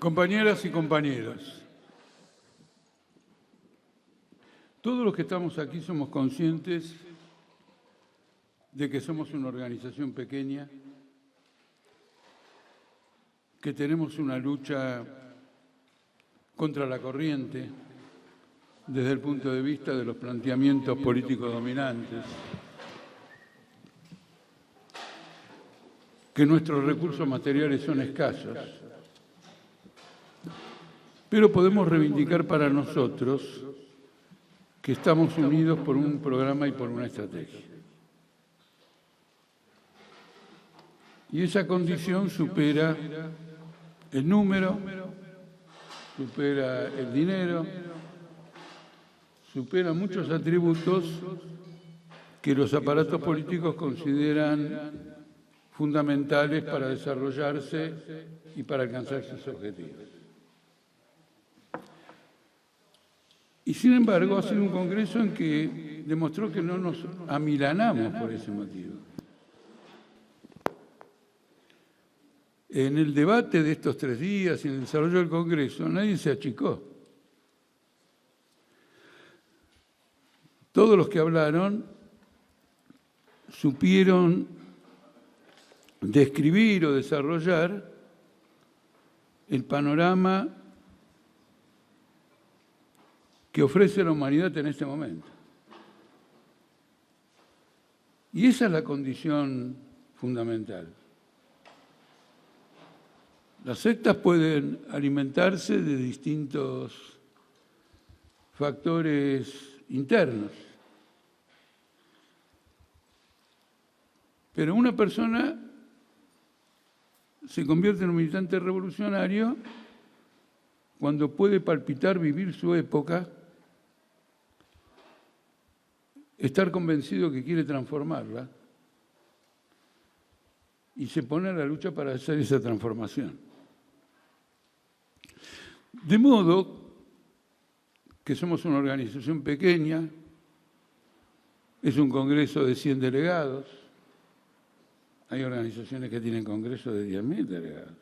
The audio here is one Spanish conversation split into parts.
Compañeras y compañeros, todos los que estamos aquí somos conscientes de que somos una organización pequeña, que tenemos una lucha contra la corriente desde el punto de vista de los planteamientos políticos dominantes, que nuestros recursos materiales son escasos, pero podemos reivindicar para nosotros que estamos unidos por un programa y por una estrategia. Y esa condición supera el número, supera el dinero, supera muchos atributos que los aparatos políticos consideran fundamentales para desarrollarse y para alcanzar sus objetivos. Y sin embargo, ha sido un congreso en que demostró que no nos amilanamos por ese motivo. En el debate de estos 3 días y en el desarrollo del congreso, nadie se achicó. Todos los que hablaron supieron describir o desarrollar el panorama que ofrece la humanidad en este momento. Y esa es la condición fundamental. Las sectas pueden alimentarse de distintos factores internos, pero una persona se convierte en un militante revolucionario cuando puede palpitar, vivir su época, estar convencido que quiere transformarla y se pone a la lucha para hacer esa transformación. De modo que somos una organización pequeña, es un congreso de 100 delegados, hay organizaciones que tienen congresos de 10.000 delegados.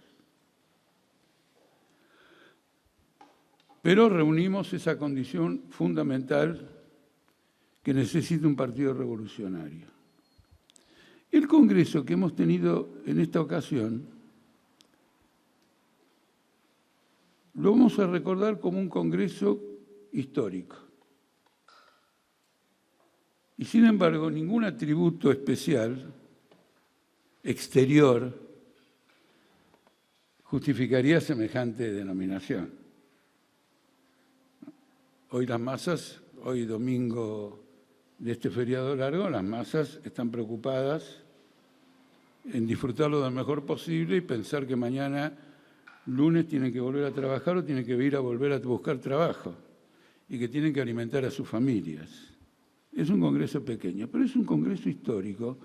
Pero reunimos esa condición fundamental que necesita un partido revolucionario. El congreso que hemos tenido en esta ocasión lo vamos a recordar como un congreso histórico. Y sin embargo, ningún atributo especial, exterior, justificaría semejante denominación. Hoy las masas, hoy domingo de este feriado largo, las masas están preocupadas en disfrutarlo lo mejor posible y pensar que mañana, lunes, tienen que volver a trabajar o tienen que ir a volver a buscar trabajo y que tienen que alimentar a sus familias. Es un congreso pequeño, pero es un congreso histórico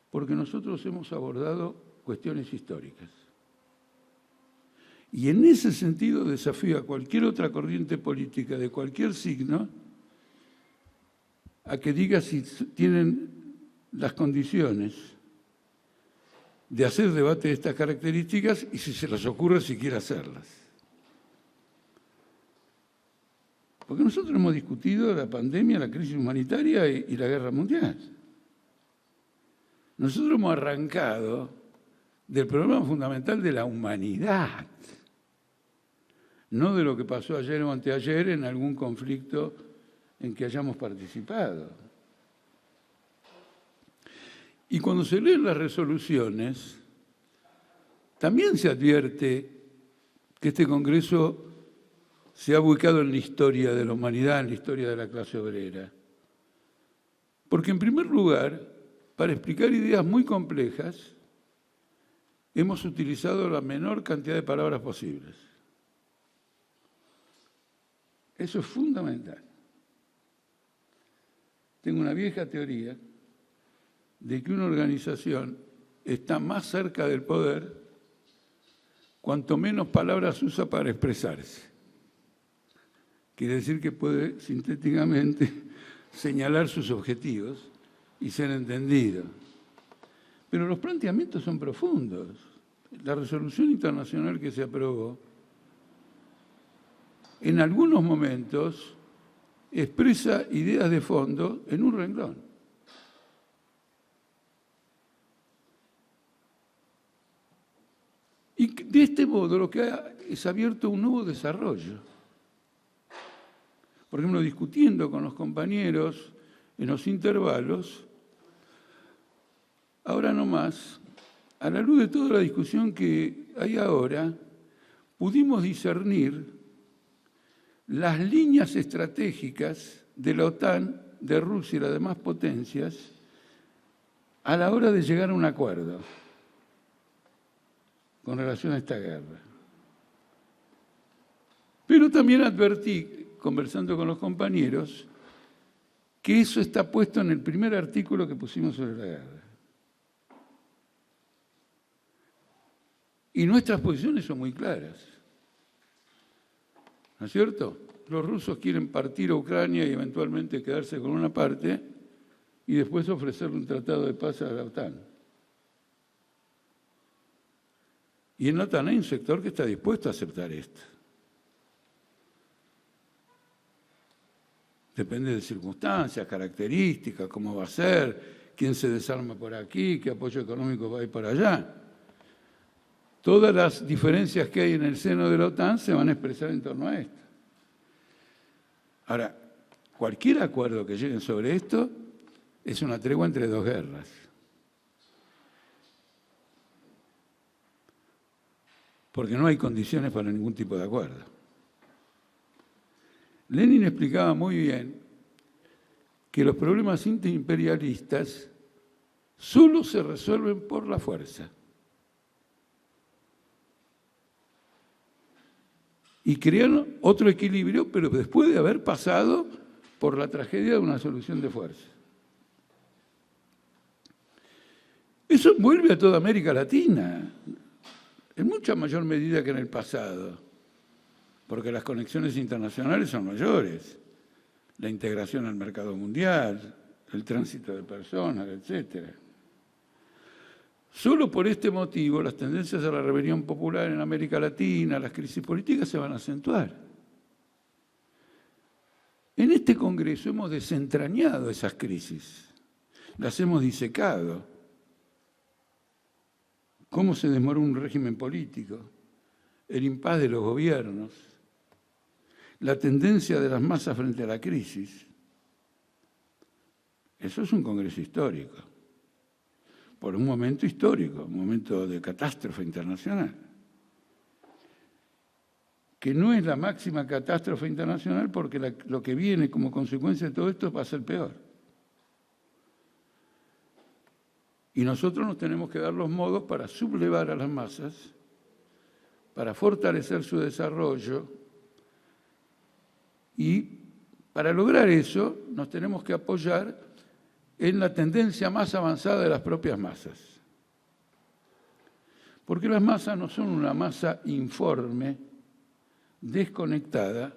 porque nosotros hemos abordado cuestiones históricas. Y en ese sentido desafío a cualquier otra corriente política de cualquier signo a que diga si tienen las condiciones de hacer debate de estas características y si se les ocurre siquiera hacerlas. Porque nosotros hemos discutido la pandemia, la crisis humanitaria y la guerra mundial. Nosotros hemos arrancado del problema fundamental de la humanidad, no de lo que pasó ayer o anteayer en algún conflicto en que hayamos participado. Y cuando se leen las resoluciones, también se advierte que este Congreso se ha ubicado en la historia de la humanidad, en la historia de la clase obrera. Porque, en primer lugar, para explicar ideas muy complejas, hemos utilizado la menor cantidad de palabras posibles. Eso es fundamental. Tengo una vieja teoría de que una organización está más cerca del poder cuanto menos palabras usa para expresarse. Quiere decir que puede sintéticamente señalar sus objetivos y ser entendido. Pero los planteamientos son profundos. La resolución internacional que se aprobó en algunos momentos expresa ideas de fondo en un renglón. Y de este modo lo que es abierto un nuevo desarrollo. Por ejemplo, discutiendo con los compañeros en los intervalos, ahora no más, a la luz de toda la discusión que hay ahora, pudimos discernir las líneas estratégicas de la OTAN, de Rusia y las demás potencias a la hora de llegar a un acuerdo con relación a esta guerra. Pero también advertí, conversando con los compañeros, que eso está puesto en el primer artículo que pusimos sobre la guerra. Y nuestras posiciones son muy claras. ¿No es cierto? Los rusos quieren partir a Ucrania y eventualmente quedarse con una parte y después ofrecerle un tratado de paz a la OTAN. Y en la OTAN hay un sector que está dispuesto a aceptar esto. Depende de circunstancias, características, cómo va a ser, quién se desarma por aquí, qué apoyo económico va a ir por allá. Todas las diferencias que hay en el seno de la OTAN se van a expresar en torno a esto. Ahora, cualquier acuerdo que lleguen sobre esto es una tregua entre dos guerras. Porque no hay condiciones para ningún tipo de acuerdo. Lenin explicaba muy bien que los problemas interimperialistas solo se resuelven por la fuerza. Y crearon otro equilibrio, pero después de haber pasado por la tragedia de una solución de fuerza. Eso envuelve a toda América Latina, en mucha mayor medida que en el pasado, porque las conexiones internacionales son mayores, la integración al mercado mundial, el tránsito de personas, etc. Solo por este motivo las tendencias a la rebelión popular en América Latina, las crisis políticas se van a acentuar. En este Congreso hemos desentrañado esas crisis, las hemos disecado. Cómo se desmoró un régimen político, el impas de los gobiernos, la tendencia de las masas frente a la crisis. Eso es un Congreso histórico, por un momento histórico, un momento de catástrofe internacional, que no es la máxima catástrofe internacional porque lo que viene como consecuencia de todo esto va a ser peor. Y nosotros nos tenemos que dar los modos para sublevar a las masas, para fortalecer su desarrollo, y para lograr eso nos tenemos que apoyar en la tendencia más avanzada de las propias masas. Porque las masas no son una masa informe, desconectada,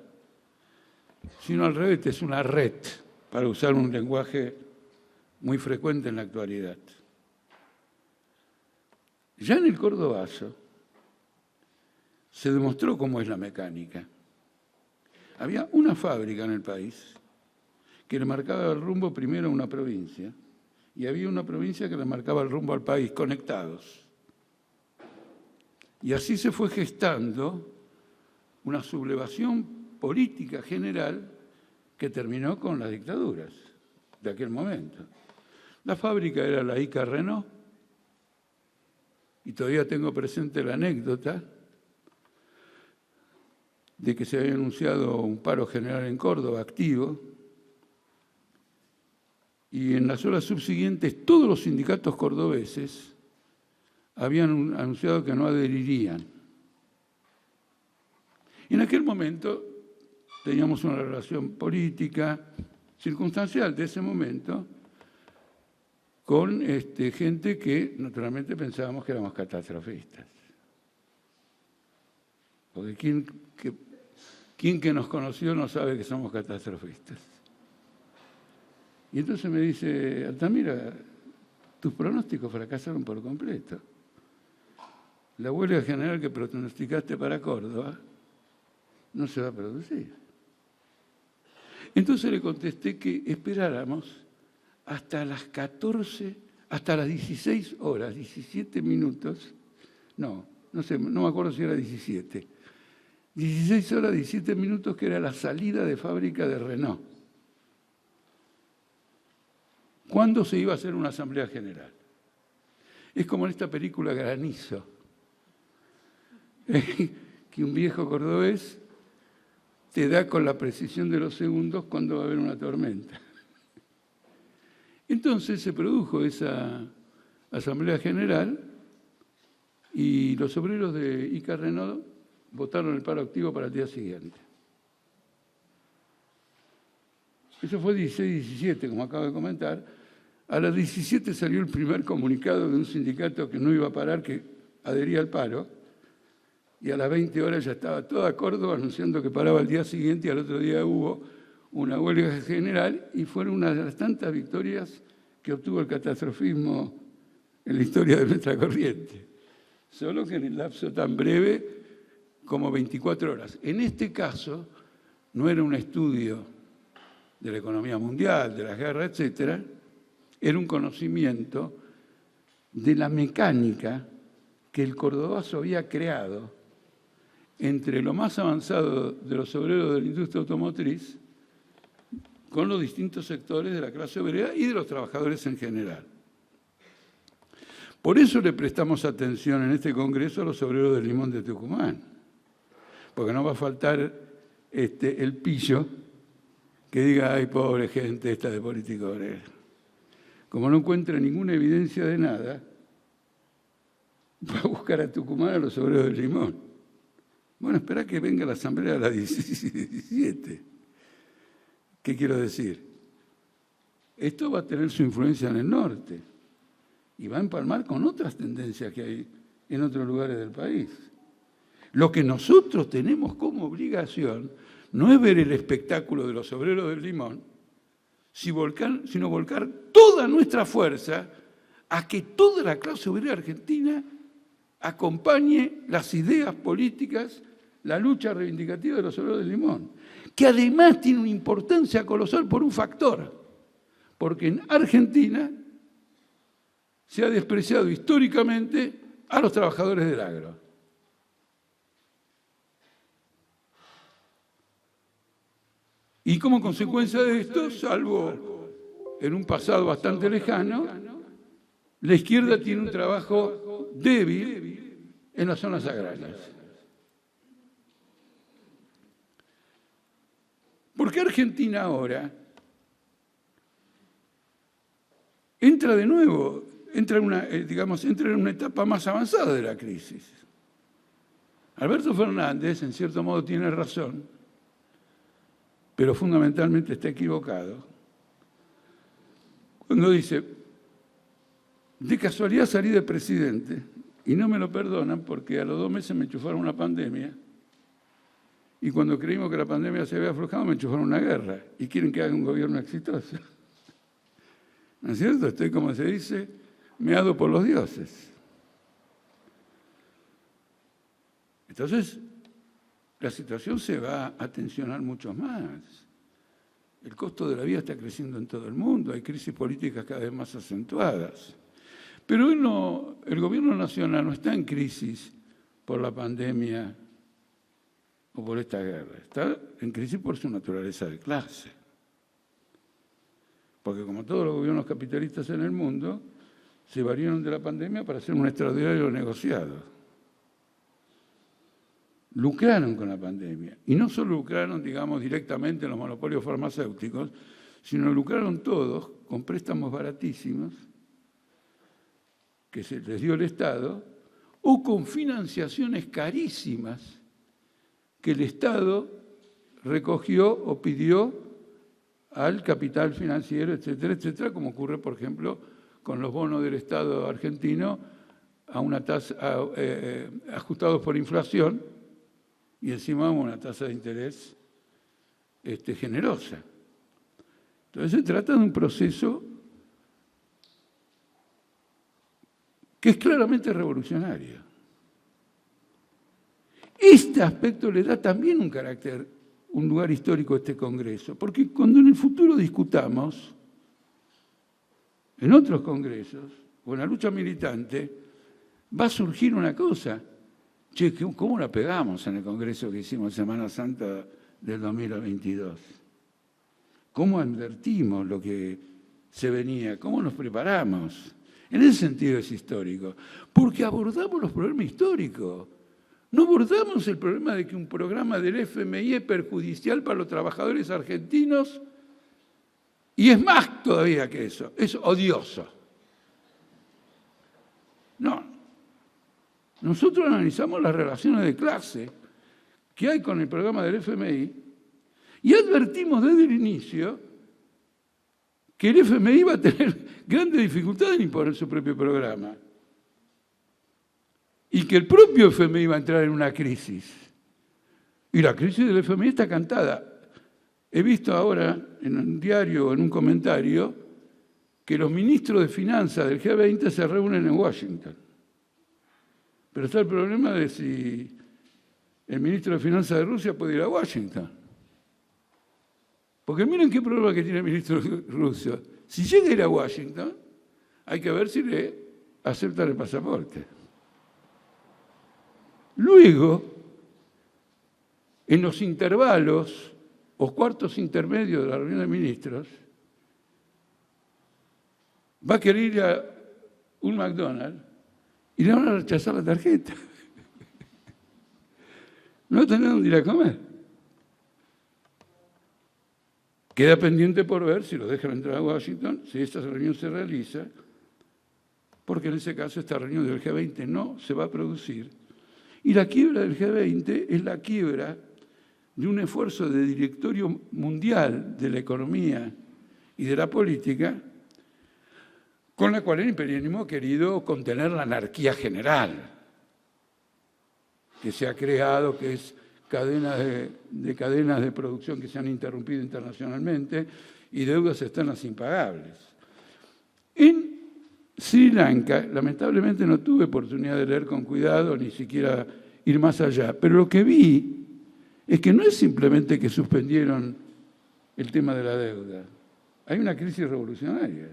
sino al revés, es una red, para usar un lenguaje muy frecuente en la actualidad. Ya en el Cordobazo se demostró cómo es la mecánica. Había una fábrica en el país que le marcaba el rumbo primero a una provincia y había una provincia que le marcaba el rumbo al país, conectados. Y así se fue gestando una sublevación política general que terminó con las dictaduras de aquel momento. La fábrica era la ICA Renault y todavía tengo presente la anécdota de que se había anunciado un paro general en Córdoba activo y en las horas subsiguientes todos los sindicatos cordobeses habían anunciado que no adherirían. Y en aquel momento teníamos una relación política circunstancial de ese momento con gente que naturalmente pensábamos que éramos catastrofistas. Porque ¿quién que nos conoció no sabe que somos catastrofistas? Y entonces me dice, Altamira, tus pronósticos fracasaron por completo. La huelga general que pronosticaste para Córdoba no se va a producir. Entonces le contesté que esperáramos hasta las 14, hasta las 16 horas, 17 minutos, no sé, no me acuerdo si era 17, 16 horas, 17 minutos, que era la salida de fábrica de Renault. ¿Cuándo se iba a hacer una asamblea general? Es como en esta película Granizo, que un viejo cordobés te da con la precisión de los segundos cuando va a haber una tormenta. Entonces se produjo esa asamblea general y los obreros de ICA Renault votaron el paro activo para el día siguiente. Eso fue 16-17, como acabo de comentar. A las 17 salió el primer comunicado de un sindicato que no iba a parar, que adhería al paro, y a las 20 horas ya estaba toda Córdoba anunciando que paraba el día siguiente, y al otro día hubo una huelga general, y fueron una de las tantas victorias que obtuvo el catastrofismo en la historia de nuestra corriente. Solo que en el lapso tan breve como 24 horas. En este caso, no era un estudio de la economía mundial, de las guerras, etcétera, era un conocimiento de la mecánica que el cordobazo había creado entre lo más avanzado de los obreros de la industria automotriz con los distintos sectores de la clase obrera y de los trabajadores en general. Por eso le prestamos atención en este congreso a los obreros del limón de Tucumán, porque no va a faltar el pillo que diga, ay, pobre gente esta de política obrera. Como no encuentra ninguna evidencia de nada, va a buscar a Tucumán a los obreros del limón. Bueno, espera que venga la asamblea a las 17. ¿Qué quiero decir? Esto va a tener su influencia en el norte y va a empalmar con otras tendencias que hay en otros lugares del país. Lo que nosotros tenemos como obligación no es ver el espectáculo de los obreros del limón, sino volcar toda nuestra fuerza a que toda la clase obrera argentina acompañe las ideas políticas, la lucha reivindicativa de los obreros del limón, que además tiene una importancia colosal por un factor, porque en Argentina se ha despreciado históricamente a los trabajadores del agro. Y como consecuencia de esto, salvo en un pasado bastante lejano, la izquierda tiene un trabajo débil en las zonas agrarias. ¿Por qué Argentina ahora entra de nuevo, entra en una etapa más avanzada de la crisis? Alberto Fernández, en cierto modo, tiene razón, pero fundamentalmente está equivocado, cuando dice, de casualidad salí de presidente y no me lo perdonan porque a los 2 meses me enchufaron una pandemia y cuando creímos que la pandemia se había aflojado me enchufaron una guerra y quieren que haga un gobierno exitoso. ¿No es cierto? Estoy, como se dice, meado por los dioses. Entonces, la situación se va a tensionar mucho más. El costo de la vida está creciendo en todo el mundo, hay crisis políticas cada vez más acentuadas. Pero el gobierno nacional no está en crisis por la pandemia o por esta guerra, está en crisis por su naturaleza de clase. Porque como todos los gobiernos capitalistas en el mundo, se valieron de la pandemia para hacer un extraordinario negociado. Lucraron con la pandemia. Y no solo lucraron, digamos, directamente en los monopolios farmacéuticos, sino lucraron todos con préstamos baratísimos que se les dio el Estado o con financiaciones carísimas que el Estado recogió o pidió al capital financiero, etcétera, etcétera, como ocurre, por ejemplo, con los bonos del Estado argentino a una tasa, ajustados por inflación, y encima una tasa de interés generosa. Entonces se trata de un proceso que es claramente revolucionario. Este aspecto le da también un carácter, un lugar histórico a este Congreso, porque cuando en el futuro discutamos, en otros congresos, o en la lucha militante, va a surgir una cosa. Che, ¿cómo la pegamos en el Congreso que hicimos Semana Santa del 2022? ¿Cómo advertimos lo que se venía? ¿Cómo nos preparamos? En ese sentido es histórico, porque abordamos los problemas históricos. No abordamos el problema de que un programa del FMI es perjudicial para los trabajadores argentinos y es más todavía que eso, es odioso. No. Nosotros analizamos las relaciones de clase que hay con el programa del FMI y advertimos desde el inicio que el FMI va a tener grandes dificultades en imponer su propio programa y que el propio FMI va a entrar en una crisis. Y la crisis del FMI está cantada. He visto ahora en un diario o en un comentario que los ministros de finanzas del G20 se reúnen en Washington. Pero está el problema de si el ministro de Finanzas de Rusia puede ir a Washington. Porque miren qué problema que tiene el ministro ruso. Si llega a ir a Washington, hay que ver si le aceptan el pasaporte. Luego, en los intervalos o cuartos intermedios de la reunión de ministros, va a querer ir a un McDonald's y le van a rechazar la tarjeta. No va a tener dónde ir a comer. Queda pendiente por ver si lo dejan entrar a Washington, si esta reunión se realiza, porque en ese caso esta reunión del G20 no se va a producir. Y la quiebra del G20 es la quiebra de un esfuerzo de directorio mundial de la economía y de la política, con la cual el imperialismo ha querido contener la anarquía general que se ha creado, que es cadenas de producción que se han interrumpido internacionalmente y deudas externas impagables. En Sri Lanka, lamentablemente no tuve oportunidad de leer con cuidado, ni siquiera ir más allá, pero lo que vi es que no es simplemente que suspendieron el tema de la deuda, hay una crisis revolucionaria.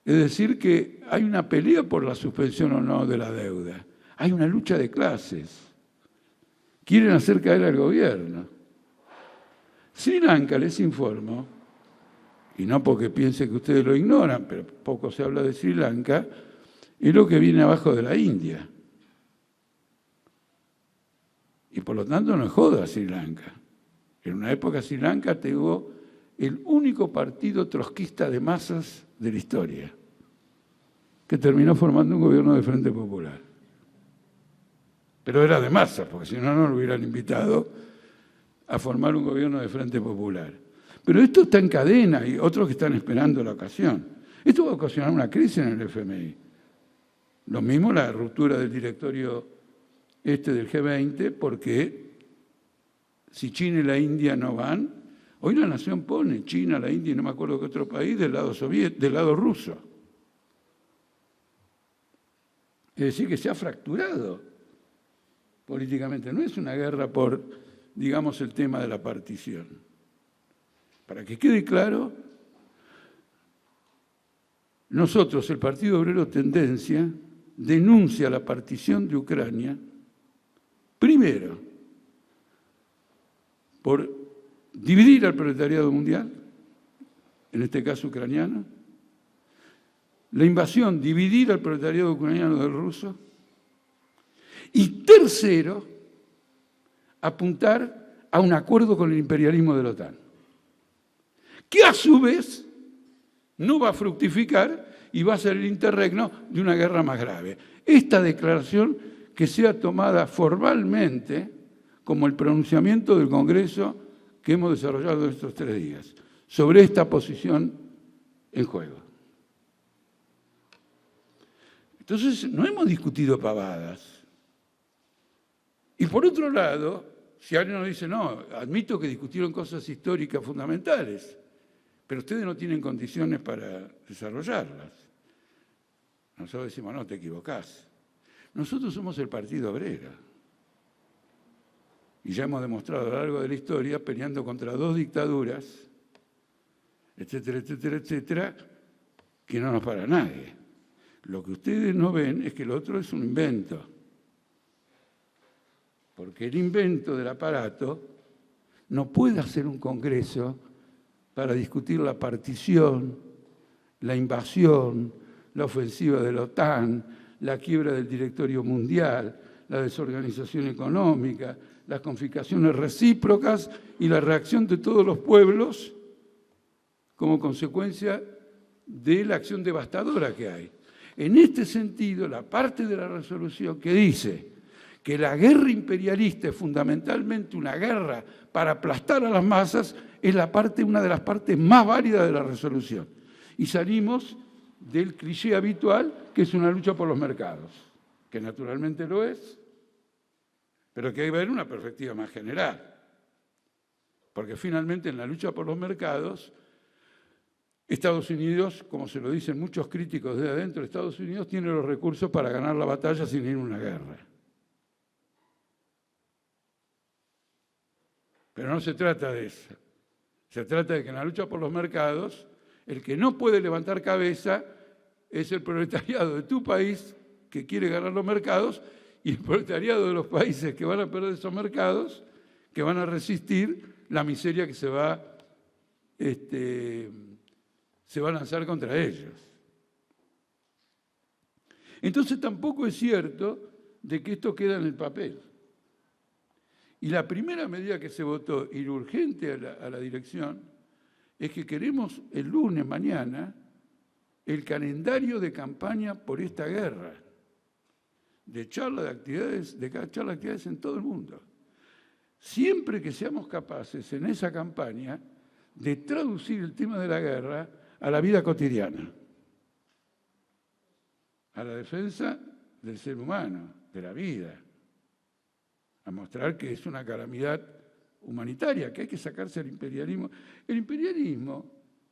Es decir, que hay una pelea por la suspensión o no de la deuda. Hay una lucha de clases. Quieren hacer caer al gobierno. Sri Lanka, les informo, y no porque piense que ustedes lo ignoran, pero poco se habla de Sri Lanka, es lo que viene abajo de la India. Y por lo tanto no es joda Sri Lanka. En una época Sri Lanka tuvo el único partido trotskista de masas de la historia, que terminó formando un gobierno de Frente Popular. Pero era de masas, porque si no, no lo hubieran invitado a formar un gobierno de Frente Popular. Pero esto está en cadena y otros que están esperando la ocasión. Esto va a ocasionar una crisis en el FMI. Lo mismo la ruptura del directorio del G20, porque si China y la India no van, hoy la nación pone China, la India y no me acuerdo qué otro país del lado ruso. Es decir, que se ha fracturado políticamente. No es una guerra por, digamos, el tema de la partición. Para que quede claro, nosotros, el Partido Obrero Tendencia, denuncia la partición de Ucrania, primero, por dividir al proletariado mundial, en este caso ucraniano, la invasión, dividir al proletariado ucraniano del ruso, y tercero, apuntar a un acuerdo con el imperialismo de la OTAN, que a su vez no va a fructificar y va a ser el interregno de una guerra más grave. Esta declaración que sea tomada formalmente como el pronunciamiento del Congreso que hemos desarrollado en estos 3 días, sobre esta posición en juego. Entonces, no hemos discutido pavadas. Y por otro lado, si alguien nos dice, no, admito que discutieron cosas históricas fundamentales, pero ustedes no tienen condiciones para desarrollarlas. Nosotros decimos, no, te equivocás. Nosotros somos el Partido Obrero. Y ya hemos demostrado a lo largo de la historia, peleando contra 2 dictaduras, etcétera, etcétera, etcétera, que no nos para nadie. Lo que ustedes no ven es que lo otro es un invento. Porque el invento del aparato no puede hacer un congreso para discutir la partición, la invasión, la ofensiva de la OTAN, la quiebra del directorio mundial, la desorganización económica, las confiscaciones recíprocas y la reacción de todos los pueblos como consecuencia de la acción devastadora que hay. En este sentido, la parte de la resolución que dice que la guerra imperialista es fundamentalmente una guerra para aplastar a las masas es una de las partes más válidas de la resolución. Y salimos del cliché habitual, que es una lucha por los mercados, que naturalmente lo es, pero que hay que ver una perspectiva más general. Porque finalmente en la lucha por los mercados, Estados Unidos, como se lo dicen muchos críticos de adentro de Estados Unidos, tiene los recursos para ganar la batalla sin ir a una guerra. Pero no se trata de eso. Se trata de que en la lucha por los mercados, el que no puede levantar cabeza es el proletariado de tu país que quiere ganar los mercados y el proletariado de los países que van a perder esos mercados, que van a resistir la miseria que se va a lanzar contra ellos. Entonces tampoco es cierto de que esto queda en el papel. Y la primera medida que se votó, y urgente a la dirección, es que queremos el lunes, mañana, el calendario de campaña por esta guerra, de charla de actividades en todo el mundo. Siempre que seamos capaces en esa campaña de traducir el tema de la guerra a la vida cotidiana, a la defensa del ser humano, de la vida, a mostrar que es una calamidad humanitaria, que hay que sacarse el imperialismo. El imperialismo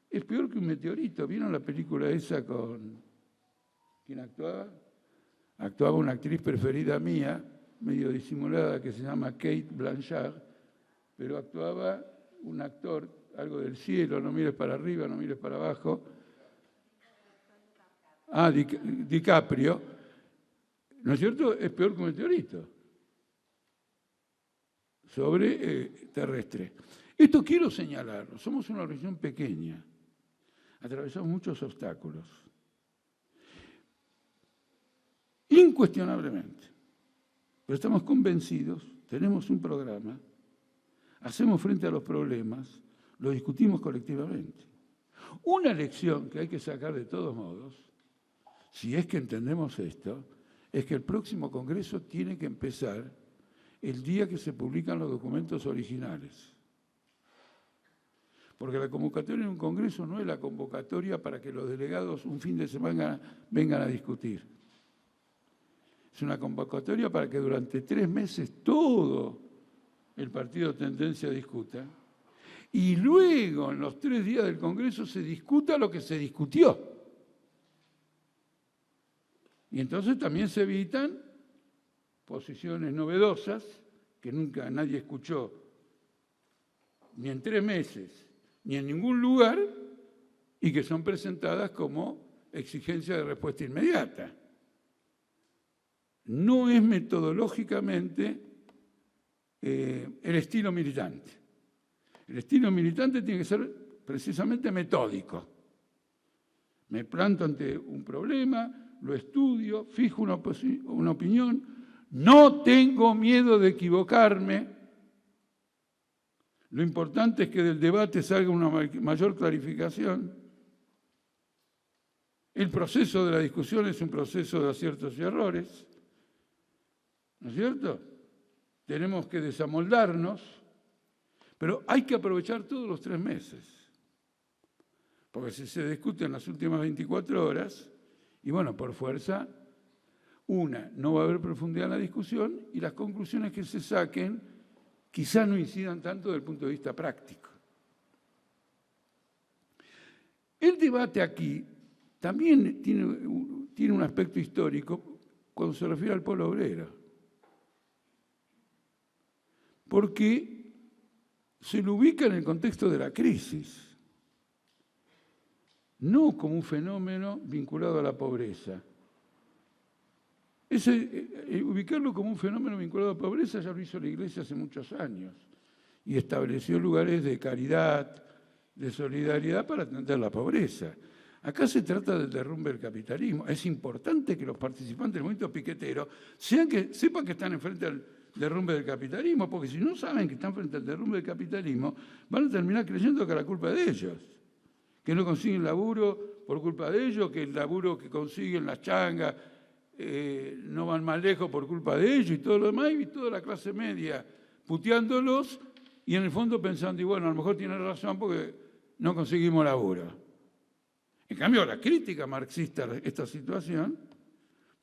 es peor que un meteorito. ¿Vieron la película esa con... ¿Quién actuaba? Actuaba una actriz preferida mía, medio disimulada, que se llama Kate Blanchett, pero actuaba un actor, algo del cielo, no mires para arriba, no mires para abajo. DiCaprio. ¿No es cierto? Es peor que un meteorito sobre terrestre. Esto quiero señalarlo. Somos una región pequeña. Atravesamos muchos obstáculos. Incuestionablemente. Pero estamos convencidos, tenemos un programa, hacemos frente a los problemas, lo discutimos colectivamente. Una lección que hay que sacar de todos modos, si es que entendemos esto, es que el próximo Congreso tiene que empezar el día que se publican los documentos originales. Porque la convocatoria de un Congreso no es la convocatoria para que los delegados un fin de semana vengan a discutir. Es una convocatoria para que durante 3 meses todo el partido Tendencia discuta y luego en los 3 días del Congreso se discuta lo que se discutió. Y entonces también se evitan posiciones novedosas que nunca nadie escuchó, ni en 3 meses, ni en ningún lugar, y que son presentadas como exigencia de respuesta inmediata. No es metodológicamente el estilo militante. El estilo militante tiene que ser precisamente metódico. Me planto ante un problema, lo estudio, fijo una opinión, no tengo miedo de equivocarme. Lo importante es que del debate salga una mayor clarificación. El proceso de la discusión es un proceso de aciertos y errores. ¿No es cierto? Tenemos que desamoldarnos, pero hay que aprovechar todos los 3 meses. Porque si se discute en las últimas 24 horas, y bueno, por fuerza, no va a haber profundidad en la discusión y las conclusiones que se saquen quizás no incidan tanto desde el punto de vista práctico. El debate aquí también tiene un aspecto histórico cuando se refiere al pueblo obrero. Porque se lo ubica en el contexto de la crisis, no como un fenómeno vinculado a la pobreza. Ubicarlo como un fenómeno vinculado a la pobreza ya lo hizo la Iglesia hace muchos años y estableció lugares de caridad, de solidaridad para atender la pobreza. Acá se trata del derrumbe del capitalismo. Es importante que los participantes del movimiento piquetero sepan que están enfrente al derrumbe del capitalismo, porque si no saben que están frente al derrumbe del capitalismo, van a terminar creyendo que la culpa es de ellos, que no consiguen laburo por culpa de ellos, que el laburo que consiguen las changas no van más lejos por culpa de ellos y todo lo demás, y toda la clase media puteándolos y en el fondo pensando, y bueno, a lo mejor tienen razón porque no conseguimos laburo. En cambio, la crítica marxista a esta situación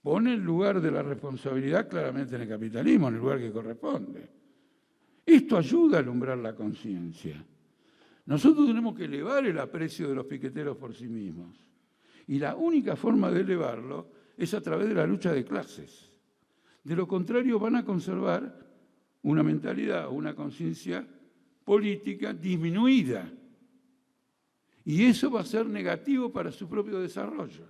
pone el lugar de la responsabilidad claramente en el capitalismo, en el lugar que corresponde. Esto ayuda a alumbrar la conciencia. Nosotros tenemos que elevar el aprecio de los piqueteros por sí mismos. Y la única forma de elevarlo es a través de la lucha de clases. De lo contrario, van a conservar una mentalidad o una conciencia política disminuida. Y eso va a ser negativo para su propio desarrollo.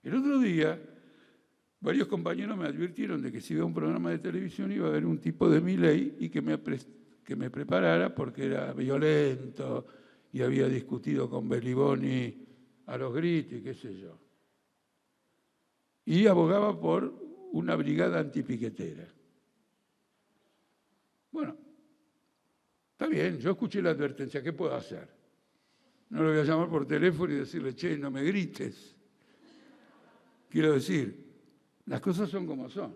El otro día, varios compañeros me advirtieron de que si iba a un programa de televisión iba a haber un tipo de Milei y que me preparara porque era violento y había discutido con Beliboni a los gritos y qué sé yo. Y abogaba por una brigada antipiquetera. Bueno, está bien, yo escuché la advertencia, ¿qué puedo hacer? No lo voy a llamar por teléfono y decirle, che, no me grites. Quiero decir, las cosas son como son.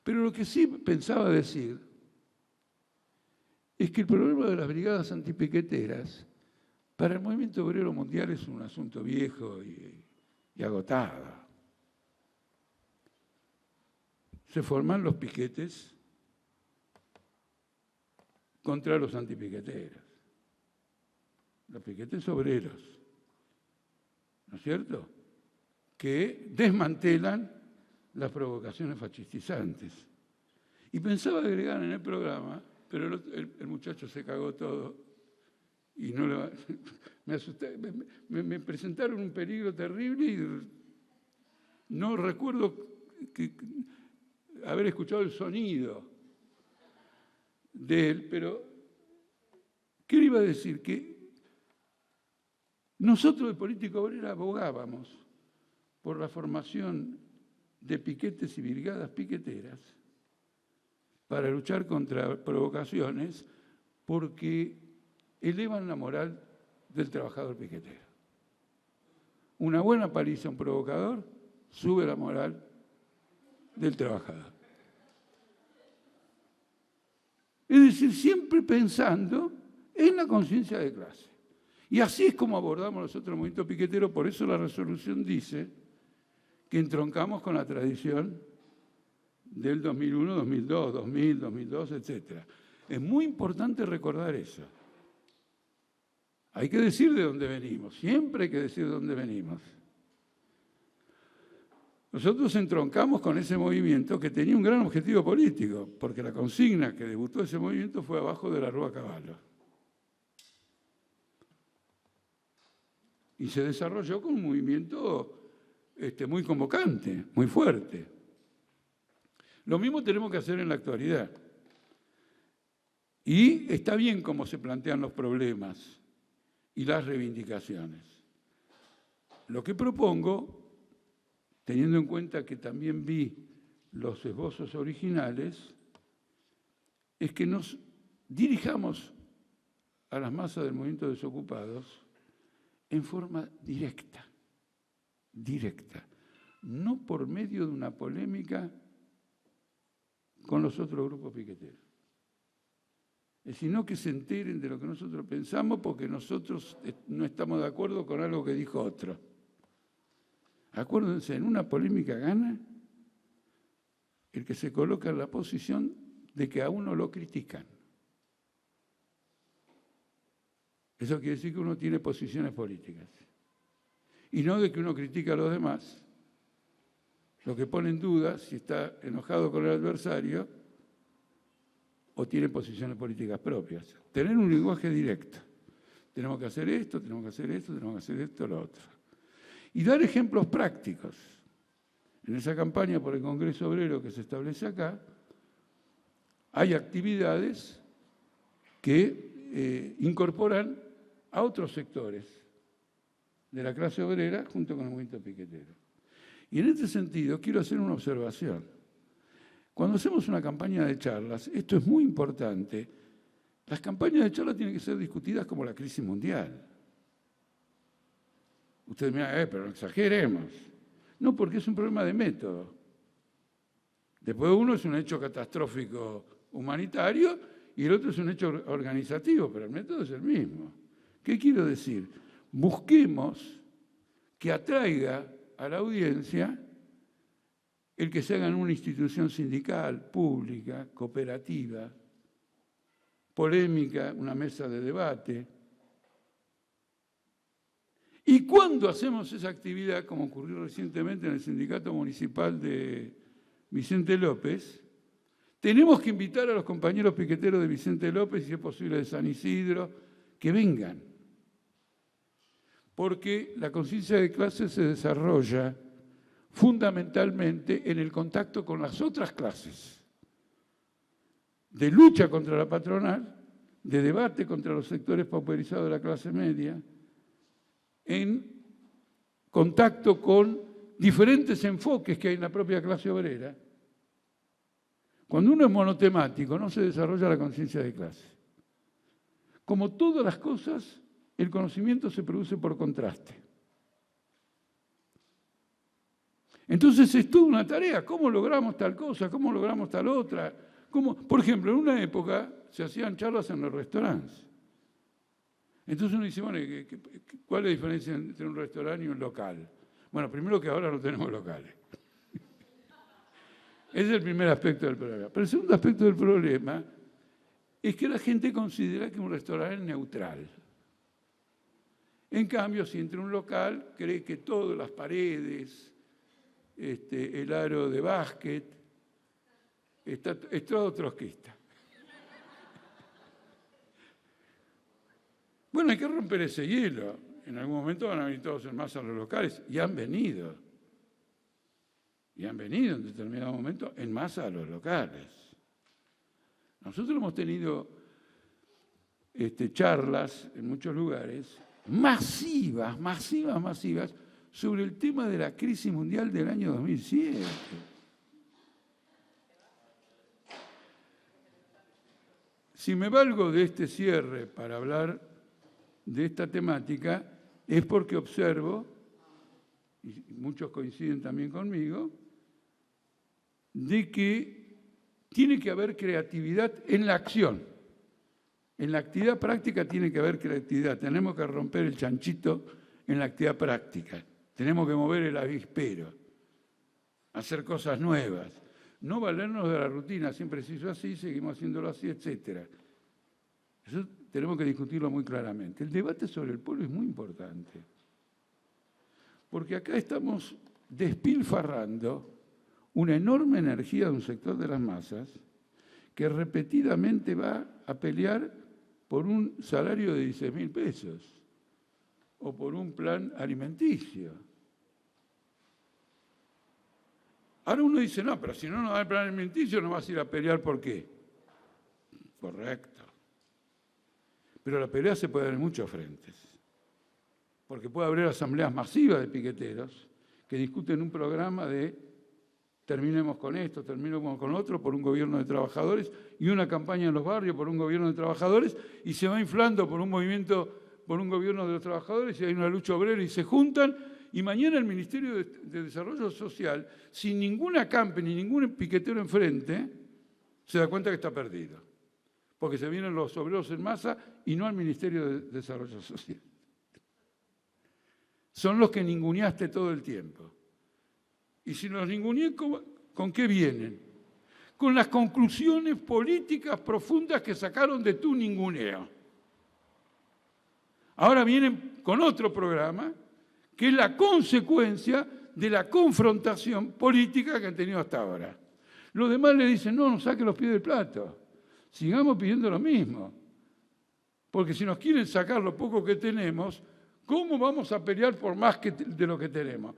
Pero lo que sí pensaba decir es que el problema de las brigadas antipiqueteras para el movimiento obrero mundial es un asunto viejo y agotado. Se forman los piquetes contra los antipiqueteros, los piquetes obreros, ¿no es cierto?, que desmantelan las provocaciones fascistizantes. Y pensaba agregar en el programa, pero el muchacho se cagó todo y no me asusté. Me presentaron un peligro terrible y no recuerdo haber escuchado el sonido de él, pero ¿qué le iba a decir? Que nosotros de Política Obrera abogábamos por la formación de piquetes y brigadas piqueteras para luchar contra provocaciones porque elevan la moral del trabajador piquetero. Una buena paliza a un provocador sube la moral del trabajador. Es decir, siempre pensando en la conciencia de clase. Y así es como abordamos nosotros el movimiento piquetero, por eso la resolución dice que entroncamos con la tradición del 2001, 2002, 2000, 2002, etc. Es muy importante recordar eso. Hay que decir de dónde venimos, siempre hay que decir de dónde venimos. Nosotros entroncamos con ese movimiento que tenía un gran objetivo político, porque la consigna que debutó ese movimiento fue abajo de la Rúa Caballo. Y se desarrolló con un movimiento muy convocante, muy fuerte. Lo mismo tenemos que hacer en la actualidad. Y está bien cómo se plantean los problemas y las reivindicaciones. Lo que propongo, teniendo en cuenta que también vi los esbozos originales, es que nos dirijamos a las masas del movimiento de desocupados en forma directa, no por medio de una polémica con los otros grupos piqueteros, sino que se enteren de lo que nosotros pensamos porque nosotros no estamos de acuerdo con algo que dijo otro. Acuérdense, en una polémica gana el que se coloca en la posición de que a uno lo critican. Eso quiere decir que uno tiene posiciones políticas. Y no de que uno critica a los demás lo que pone en duda si está enojado con el adversario o tiene posiciones políticas propias. Tener un lenguaje directo. Tenemos que hacer esto, tenemos que hacer esto, tenemos que hacer esto, lo otro. Y dar ejemplos prácticos. En esa campaña por el Congreso Obrero que se establece acá, hay actividades que incorporan a otros sectores de la clase obrera junto con el movimiento piquetero. Y en este sentido quiero hacer una observación. Cuando hacemos una campaña de charlas, esto es muy importante, las campañas de charlas tienen que ser discutidas como la crisis mundial. Ustedes me dirán, pero no exageremos. No, porque es un problema de método. Después uno es un hecho catastrófico humanitario y el otro es un hecho organizativo, pero el método es el mismo. ¿Qué quiero decir? Busquemos que atraiga a la audiencia el que se haga en una institución sindical, pública, cooperativa, polémica, una mesa de debate. Y cuando hacemos esa actividad, como ocurrió recientemente en el Sindicato Municipal de Vicente López, tenemos que invitar a los compañeros piqueteros de Vicente López, y si es posible de San Isidro, que vengan. Porque la conciencia de clase se desarrolla fundamentalmente en el contacto con las otras clases, de lucha contra la patronal, de debate contra los sectores pauperizados de la clase media, en contacto con diferentes enfoques que hay en la propia clase obrera. Cuando uno es monotemático, no se desarrolla la conciencia de clase. Como todas las cosas, el conocimiento se produce por contraste. Entonces es toda una tarea. ¿Cómo logramos tal cosa? ¿Cómo logramos tal otra? Por ejemplo, en una época se hacían charlas en los restaurantes. Entonces uno dice, bueno, ¿cuál es la diferencia entre un restaurante y un local? Bueno, primero que ahora no tenemos locales. Ese es el primer aspecto del problema. Pero el segundo aspecto del problema es que la gente considera que un restaurante es neutral. En cambio, si entra a un local, cree que todas las paredes, el aro de básquet, es todo trotskista. Bueno, hay que romper ese hielo. En algún momento van a venir todos en masa a los locales, y han venido. Y han venido en determinado momento en masa a los locales. Nosotros hemos tenido charlas en muchos lugares masivas, sobre el tema de la crisis mundial del año 2007. Si me valgo de este cierre para hablar de esta temática, es porque observo, y muchos coinciden también conmigo, de que tiene que haber creatividad en la acción. En la actividad práctica tiene que haber creatividad. Tenemos que romper el chanchito en la actividad práctica. Tenemos que mover el avispero, hacer cosas nuevas. No valernos de la rutina, siempre se hizo así, seguimos haciéndolo así, etc. Eso tenemos que discutirlo muy claramente. El debate sobre el pueblo es muy importante, porque acá estamos despilfarrando una enorme energía de un sector de las masas que repetidamente va a pelear por un salario de 16.000 pesos o por un plan alimenticio. Ahora uno dice, no, pero si no nos da el plan alimenticio no vas a ir a pelear, ¿por qué? Correcto. Pero la pelea se puede dar en muchos frentes, porque puede haber asambleas masivas de piqueteros que discuten un programa de terminemos con esto, terminemos con otro, por un gobierno de trabajadores, y una campaña en los barrios por un gobierno de trabajadores, y se va inflando por un movimiento, por un gobierno de los trabajadores, y hay una lucha obrera y se juntan, y mañana el Ministerio de Desarrollo Social, sin ninguna campe ni ningún piquetero enfrente, se da cuenta que está perdido, porque se vienen los obreros en masa y no al Ministerio de Desarrollo Social. Son los que ninguneaste todo el tiempo. Y si los ninguneé, ¿con qué vienen? Con las conclusiones políticas profundas que sacaron de tu ninguneo. Ahora vienen con otro programa, que es la consecuencia de la confrontación política que han tenido hasta ahora. Los demás le dicen, no saque los pies del plato, sigamos pidiendo lo mismo. Porque si nos quieren sacar lo poco que tenemos, ¿cómo vamos a pelear por más de lo que tenemos?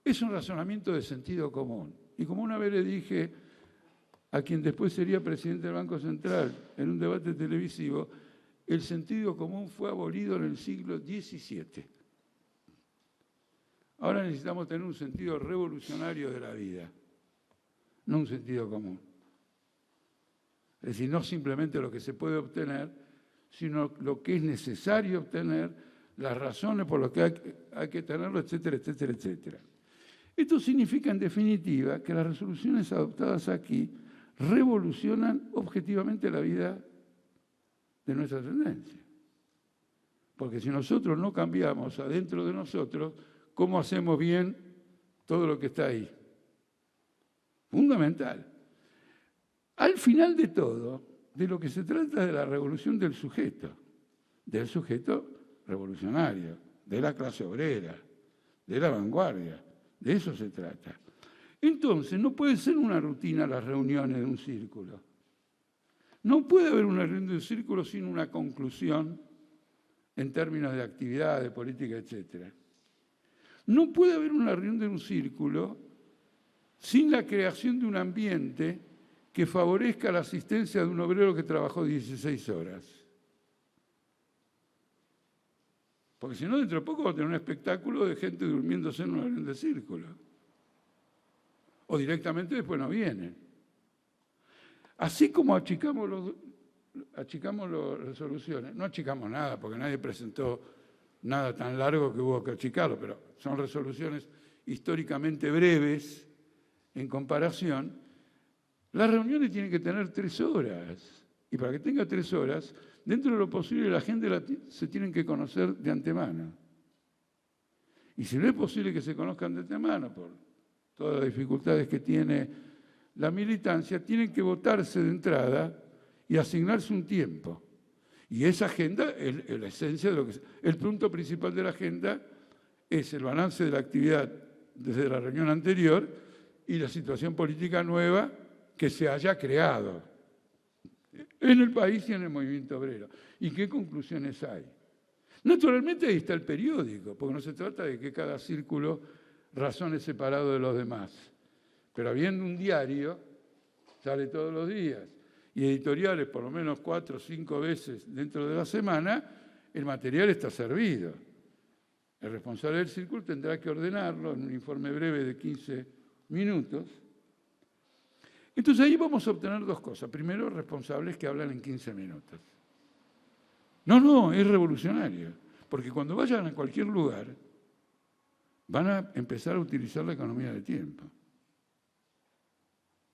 Es un razonamiento de sentido común. Y como una vez le dije a quien después sería presidente del Banco Central en un debate televisivo, el sentido común fue abolido en el siglo XVII. Ahora necesitamos tener un sentido revolucionario de la vida, no un sentido común. Es decir, no simplemente lo que se puede obtener, sino lo que es necesario obtener, las razones por las que hay que tenerlo, etcétera, etcétera, etcétera. Esto significa, en definitiva, que las resoluciones adoptadas aquí revolucionan objetivamente la vida de nuestra tendencia. Porque si nosotros no cambiamos adentro de nosotros, ¿cómo hacemos bien todo lo que está ahí? Fundamental. Al final de todo, de lo que se trata es de la revolución del sujeto revolucionario, de la clase obrera, de la vanguardia. De eso se trata. Entonces, no puede ser una rutina las reuniones de un círculo. No puede haber una reunión de un círculo sin una conclusión en términos de actividad, de política, etc. No puede haber una reunión de un círculo sin la creación de un ambiente que favorezca la asistencia de un obrero que trabajó 16 horas. Porque si no, dentro de poco va a tener un espectáculo de gente durmiéndose en una reunión de círculo. O directamente después no vienen. Así como achicamos las resoluciones, no achicamos nada, porque nadie presentó nada tan largo que hubo que achicarlo, pero son resoluciones históricamente breves en comparación. Las reuniones tienen que tener 3 horas. Y para que tenga 3 horas, dentro de lo posible, la gente se tienen que conocer de antemano. Y si no es posible que se conozcan de antemano, por todas las dificultades que tiene la militancia, tienen que votarse de entrada y asignarse un tiempo. Y esa agenda es la esencia de lo que es. El punto principal de la agenda es el balance de la actividad desde la reunión anterior y la situación política nueva que se haya creado en el país y en el movimiento obrero. ¿Y qué conclusiones hay? Naturalmente ahí está el periódico, porque no se trata de que cada círculo razone separado de los demás. Pero habiendo un diario, sale todos los días, y editoriales por lo menos 4 o 5 veces dentro de la semana, el material está servido. El responsable del círculo tendrá que ordenarlo en un informe breve de 15 minutos. Entonces ahí vamos a obtener 2 cosas. Primero, responsables que hablan en 15 minutos. No, es revolucionario. Porque cuando vayan a cualquier lugar, van a empezar a utilizar la economía de tiempo.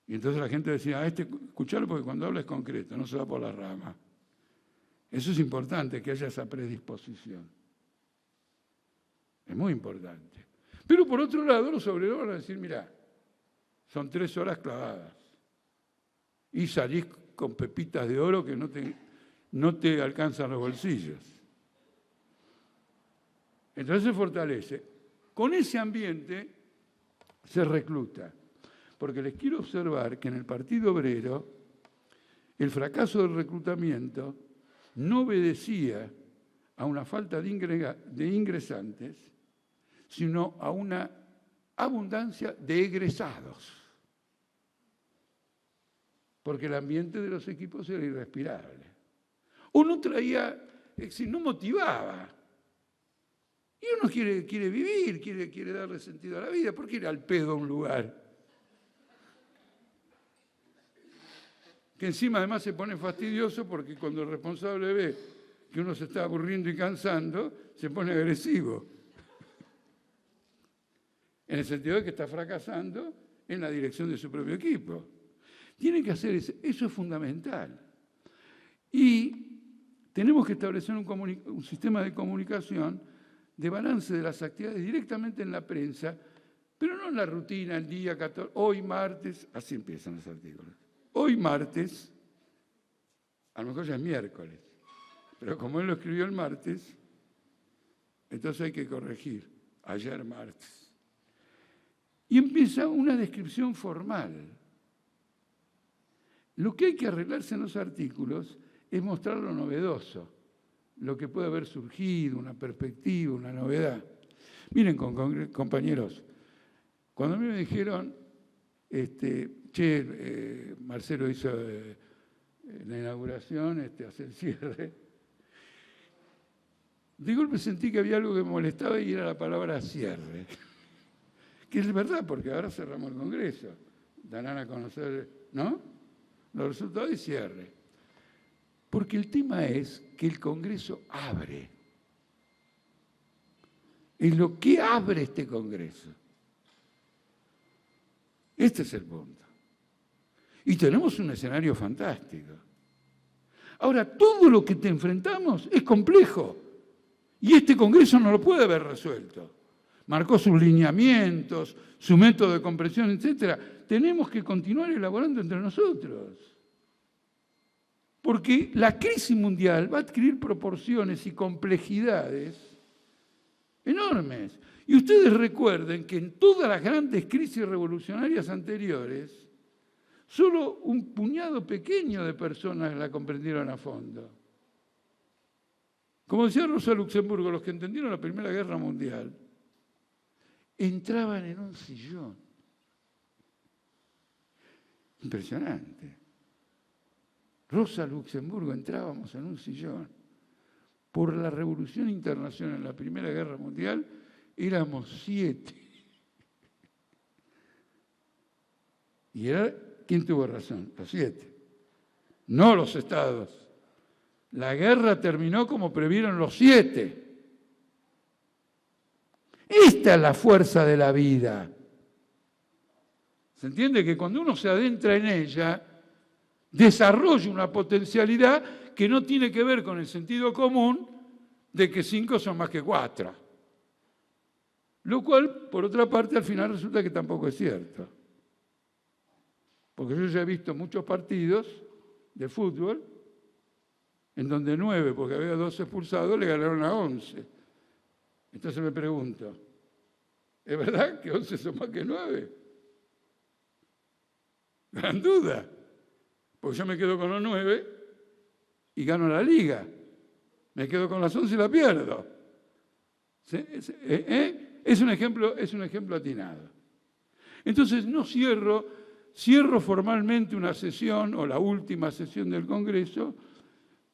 Y entonces la gente decía, escuchalo porque cuando habla es concreto, no se va por la rama. Eso es importante, que haya esa predisposición. Es muy importante. Pero por otro lado, los obreros van a decir, mirá, son 3 horas clavadas. Y salís con pepitas de oro que no te alcanzan los bolsillos. Entonces se fortalece. Con ese ambiente se recluta. Porque les quiero observar que en el Partido Obrero el fracaso del reclutamiento no obedecía a una falta de ingresantes, sino a una abundancia de egresados. Porque el ambiente de los equipos era irrespirable. O no traía, no motivaba. Y uno quiere vivir, quiere darle sentido a la vida. ¿Por qué ir al pedo a un lugar? Que encima además se pone fastidioso porque cuando el responsable ve que uno se está aburriendo y cansando, se pone agresivo. En el sentido de que está fracasando en la dirección de su propio equipo. Tienen que hacer eso, eso es fundamental. Y tenemos que establecer un sistema de comunicación de balance de las actividades directamente en la prensa, pero no en la rutina, el día 14, hoy martes, así empiezan los artículos. Hoy martes, a lo mejor ya es miércoles, pero como él lo escribió el martes, entonces hay que corregir, ayer martes. Y empieza una descripción formal. Lo que hay que arreglarse en los artículos es mostrar lo novedoso, lo que puede haber surgido, una perspectiva, una novedad. Miren, compañeros, cuando a mí me dijeron, Marcelo hizo la inauguración, hace el cierre, de golpe sentí que había algo que me molestaba y era la palabra cierre. Que es verdad, porque ahora cerramos el Congreso. Darán a conocer, ¿no?, los resultados de cierre. Porque el tema es que el Congreso abre. Es lo que abre este Congreso. Este es el punto. Y tenemos un escenario fantástico. Ahora, todo lo que te enfrentamos es complejo. Y este Congreso no lo puede haber resuelto. Marcó sus lineamientos, su método de comprensión, etc. Tenemos que continuar elaborando entre nosotros. Porque la crisis mundial va a adquirir proporciones y complejidades enormes. Y ustedes recuerden que en todas las grandes crisis revolucionarias anteriores, solo un puñado pequeño de personas la comprendieron a fondo. Como decía Rosa Luxemburgo, los que entendieron la Primera Guerra Mundial entraban en un sillón. Impresionante. Rosa Luxemburgo, entrábamos en un sillón. Por la Revolución Internacional en la Primera Guerra Mundial, éramos 7. Y ¿quién tuvo razón? Los 7. No los estados. La guerra terminó como previeron los 7. Esta es la fuerza de la vida. ¿Se entiende? Que cuando uno se adentra en ella, desarrolla una potencialidad que no tiene que ver con el sentido común de que 5 son más que 4. Lo cual, por otra parte, al final resulta que tampoco es cierto. Porque yo ya he visto muchos partidos de fútbol en donde 9, porque había 2 expulsados, le ganaron a 11. Entonces me pregunto, ¿es verdad que 11 son más que 9? Gran duda. Porque yo me quedo con los 9 y gano la liga. Me quedo con las 11 y la pierdo. ¿Sí? Es un ejemplo atinado. Entonces no cierro formalmente una sesión o la última sesión del Congreso,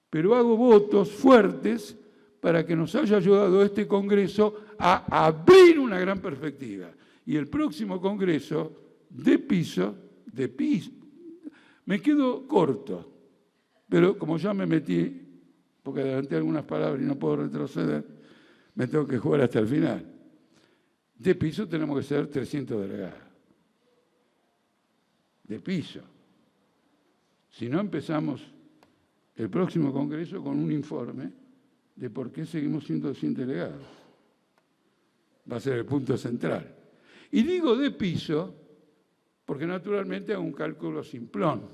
pero hago votos fuertes para que nos haya ayudado este Congreso a abrir una gran perspectiva. Y el próximo Congreso de piso, me quedo corto, pero como ya me metí, porque adelanté algunas palabras y no puedo retroceder, me tengo que jugar hasta el final. De piso tenemos que ser 300 delegados. De piso. Si no, empezamos el próximo Congreso con un informe de por qué seguimos siendo 100 delegados. Va a ser el punto central. Y digo de piso porque naturalmente hago un cálculo simplón.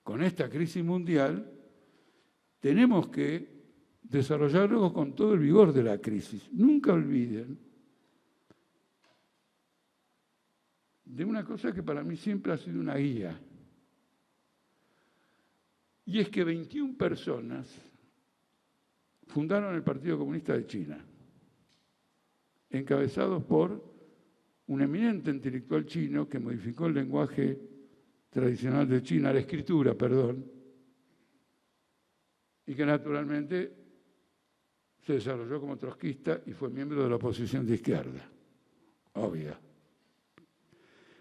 Con esta crisis mundial tenemos que desarrollarlo con todo el vigor de la crisis. Nunca olviden de una cosa que para mí siempre ha sido una guía. Y es que 21 personas fundaron el Partido Comunista de China, encabezados por un eminente intelectual chino que modificó el lenguaje tradicional de China, la escritura, perdón, y que naturalmente se desarrolló como trotskista y fue miembro de la oposición de izquierda, obvia.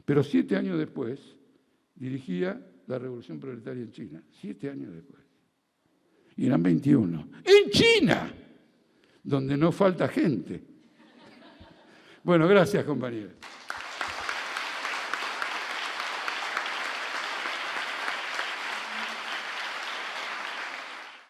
Pero 7 años después dirigía la revolución proletaria en China, 7 años después. Y eran 21. ¡En China! Donde no falta gente. Bueno, gracias, compañeros.